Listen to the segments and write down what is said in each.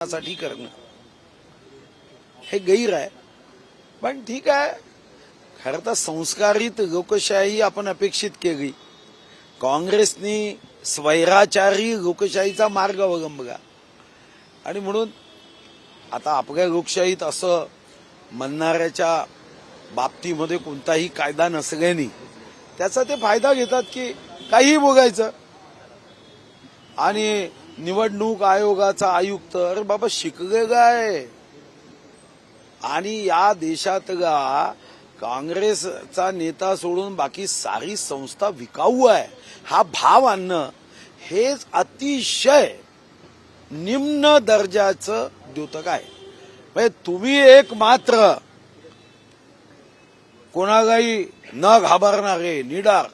साठी करणं हे गैर आहे. पण ठीक आहे, खरं तर संस्कारित लोकशाही आपण अपेक्षित केली. काँग्रेसनी स्वैराचारी लोकशाहीचा मार्ग अवलंबला आणि म्हणून आता आपल्या लोकशाहीत असं म्हणणाऱ्याच्या बाबतीमध्ये कोणताही कायदा नसल्याने त्याचा ते फायदा घेतात की काहीही बोलायचं. आणि निवडणूक आयोगाचा आयुक्त अरे बाबा शिकलेला आहे आणि या देशातला काँग्रेसचा नेता सोडून बाकी सारी संस्था विकाऊ आहे हा भाव आणणं हेच अतिशय निम्न दर्जाचं द्योतक आहे. म्हणजे तुम्ही एक मात्र कोणालाही न घाबरणारे निडार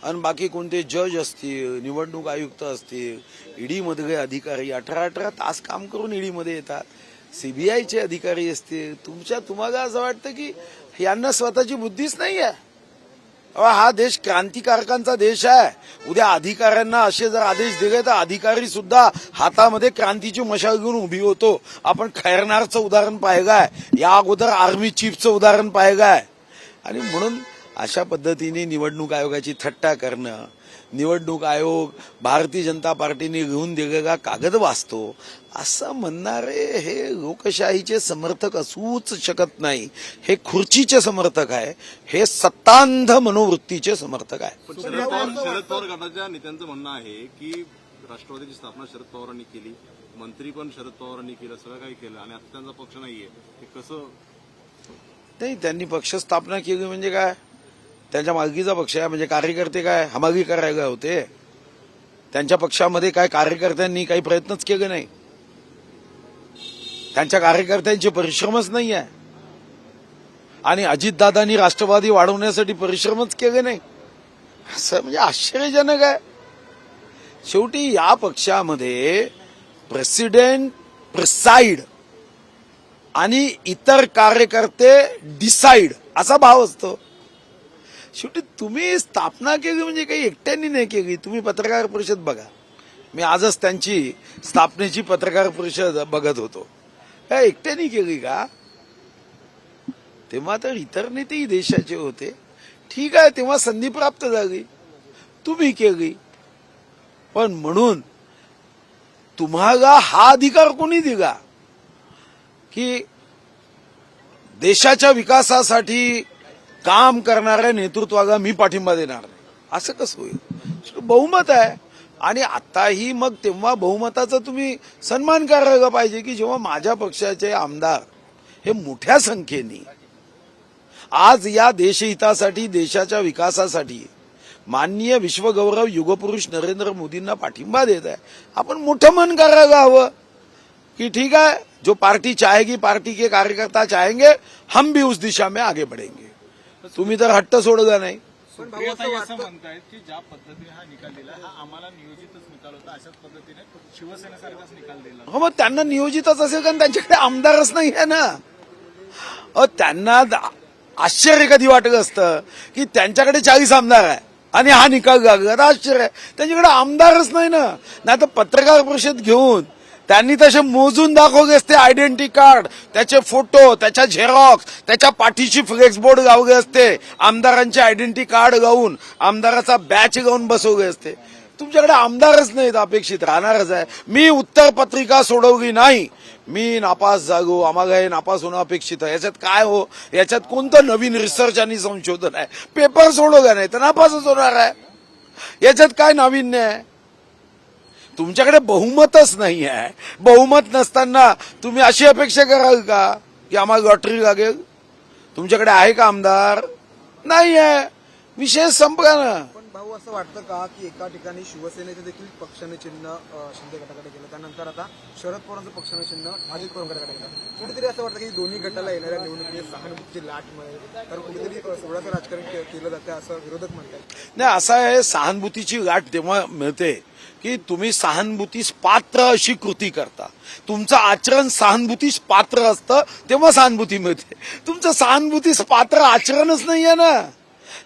आणि बाकी कोणते जज असतील, निवडणूक आयुक्त असतील, ईडी मधले अधिकारी 18 तास काम करून ईडी मध्ये येतात, सीबीआयचे अधिकारी असतील, तुम्हाला असं वाटतं की यांना स्वतःची बुद्धीच नाही आहे. हा देश क्रांतिकारकांचा देश आहे. उद्या अधिकाऱ्यांना असे जर आदेश दिले तर अधिकारी सुद्धा हातामध्ये क्रांतीची मशाल घेऊन उभी होतो. आपण खैरनारचं उदाहरण पाहिलंय, या अगोदर आर्मी चीफचं उदाहरण पाहिलंय. आणि म्हणून अशा पद्धतीने निवडणूक आयोगाची थट्टा करणं, निवडणूक आयोग भारतीय जनता पार्टीने घेऊन दिलेला कागद वाचतो असं म्हणणारे हे लोकशाहीचे समर्थक असूच शकत नाही. हे खुर्चीचे समर्थक आहे, हे सत्तांध मनोवृत्तीचे समर्थक आहे. शरद पवार गटाच्या नेत्यांचं म्हणणं आहे की राष्ट्रवादीची स्थापना शरद पवारांनी केली, मंत्री पण शरद पवारांनी केलं, सगळं काही केलं आणि आता त्यांचा पक्ष नाहीये. हे कसं नाही, त्यांनी पक्ष स्थापना केली म्हणजे काय, त्यांच्या मालकीचा पक्ष आहे म्हणजे कार्यकर्ते काय हमागी करायला होते. त्यांच्या पक्षामध्ये काय कार्यकर्त्यांनी काही प्रयत्नच केले नाही, त्यांच्या कार्यकर्त्यांचे परिश्रमच नाही आहे. आणि अजितदादांनी राष्ट्रवादी वाढवण्यासाठी परिश्रमच केले नाही असं म्हणजे आश्चर्यजनक आहे. शेवटी या पक्षामध्ये प्रेसिडेंट प्रिसाइड आणि इतर कार्यकर्ते डिसाइड असा भाव असतो. शेवटी तुम्ही स्थापना केली म्हणजे काही एकट्याने नाही केली. तुम्ही पत्रकार परिषद बघा, मी आजच त्यांची स्थापनेची पत्रकार परिषद बघत होतो. काय एकट्याने केली का? तेव्हा तर इतर नेतेही देशाचे होते. ठीक आहे, तेव्हा संधी प्राप्त झाली, तुम्ही केली. पण म्हणून तुम्हाला हा अधिकार कोणी दिला की देशाच्या विकासासाठी काम करणाऱ्या नेतृत्वाला मी पाठिंबा देणार नाही, असं कसं होईल? बहुमत आहे. आणि आताही मग तेव्हा बहुमताचा तुम्ही सन्मान करायला पाहिजे की जेव्हा माझ्या पक्षाचे आमदार हे मोठ्या संख्येने आज या देशहितासाठी देशाच्या विकासासाठी माननीय विश्वगौरव युगपुरुष नरेंद्र मोदींना पाठिंबा देत आहे, आपण मोठं मन करायला हवं कि ठीक है, जो पार्टी चाहेगी, पार्टी के कार्यकर्ता चाहेंगे, हम भी उस दिशा में आगे बढ़ेंगे. तुम्ही तर हट्ट सोडगा नाही. पण भाऊ असं म्हणतायत की ज्या पद्धतीने हा निकाल दिला हा आम्हाला नियोजितच निकाल होता, अशाच पद्धतीने शिवसेनेसारखाच निकाल दिला. हो, मग त्यांना नियोजितच असेल कारण त्यांच्याकडे आमदारच नाही आहे ना. त्यांना आश्चर्य कधी वाटत असतं की त्यांच्याकडे 40 आमदार आहे आणि हा निकाल लागला, आश्चर्य आहे. त्यांच्याकडे आमदारच नाही ना. नाही तर पत्रकार परिषद घेऊन त्यांनी तसे मोजून दाखवले असते आयडेंटिटी कार्ड, त्याचे फोटो, त्याच्या झेरॉक्स, त्याच्या पाठीशी फ्लेक्स बोर्ड लावले असते, आमदारांचे आयडेंटिटी कार्ड गाऊन आमदाराचा बॅच गाऊन बसवले असते. तुमच्याकडे आमदारच नाहीत, अपेक्षित राहणारच आहे. मी उत्तर पत्रिका सोडवली नाही, मी नापास झालो, आम्हाला हे नापास होणं अपेक्षित आहे. याच्यात काय हो, याच्यात कोणतं नवीन रिसर्च आणि संशोधन आहे? पेपर सोडवला नाही तर नापासच होणार आहे. याच्यात काय नाविन्य आहे? तुमच्याकडे बहुमतच नाही आहे. बहुमत नसताना तुम्ही अशी अपेक्षा कराल का की आम्हाला लॉटरी लागेल? तुमच्याकडे आहे का आमदार? नाही आहे, विषय संपला ना. पण भाऊ असं वाटतं का की एका ठिकाणी शिवसेनेचं देखील पक्षाने चिन्ह शिंदे गटाकडे गेलं, त्यानंतर आता शरद पवारांचं पक्षाने चिन्ह अजित पवार गटाकडे गेलं, कुठेतरी असं वाटतं की दोन्ही गटाला येणाऱ्या निवडणुकीत सहानुभूतीची लाट मिळेल, तर कुठेतरी सोडाचं राजकारण केलं जातं असं विरोधक म्हणतात. नाही, असं आहे, सहानुभूतीची लाट तेव्हा मिळते की तुम्ही सहानुभूतीस पात्र अशी कृती करता. तुमचं आचरण सहानुभूतीस पात्र असतं तेव्हा सहानुभूती मिळते. तुमचं सहानुभूतीस पात्र आचरणच नाहीये ना.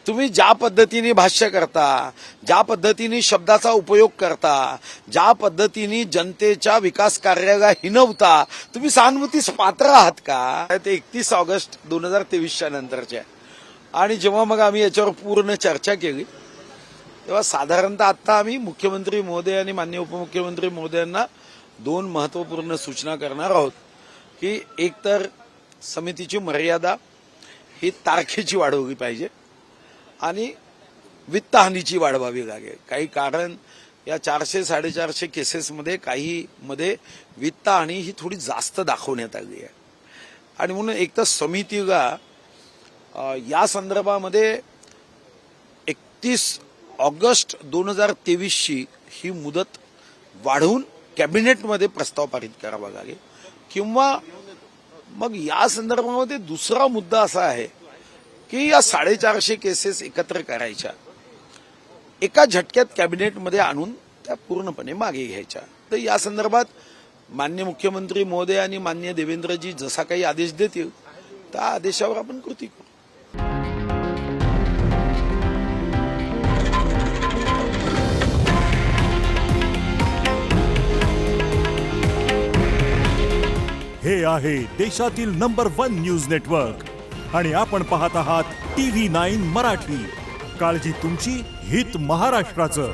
तुम्ही ज्या पद्धतीने भाष्य करता, ज्या पद्धतीने शब्दाचा उपयोग करता, ज्या पद्धतीने जनतेच्या विकास कार्याला हिनवता, तुम्ही सहानुभूतीस पात्र आहात का? ते 31 ऑगस्ट 2023च्या नंतरचे आहे. आणि जेव्हा मग आम्ही याच्यावर पूर्ण चर्चा केली तेव्हा साधारणतः आता आम्ही मुख्यमंत्री महोदय आणि माननीय उपमुख्यमंत्री महोदयांना 2 महत्वपूर्ण सूचना करणार आहोत की एकतर समितीची मर्यादा ही तारखेची वाढवली पाहिजे आणि वित्तहानीची वाढवावी लागेल. काही कारण या 400-450 केसेसमध्ये काही मध्ये वित्तहानी ही थोडी जास्त दाखवण्यात आली आहे आणि म्हणून एक तर समितीला या संदर्भामध्ये 31 ऑगस्ट 2023ची ही मुदत वाढवून कॅबिनेटमध्ये प्रस्ताव पारित करावा लागेल किंवा मग या संदर्भामध्ये दुसरा मुद्दा असा आहे की या 450 केसेस एकत्र करायच्या, एका झटक्यात कॅबिनेटमध्ये आणून त्या पूर्णपणे मागे घ्यायच्या. तर या संदर्भात माननीय मुख्यमंत्री महोदय आणि माननीय देवेंद्रजी जसा काही आदेश देतील त्या आदेशावर आपण कृती करू. हे आहे देशातील नंबर 1 न्यूज नेटवर्क आणि आपण पाहत आहात TV9 मराठी. काळजी तुमची, हित महाराष्ट्राचं.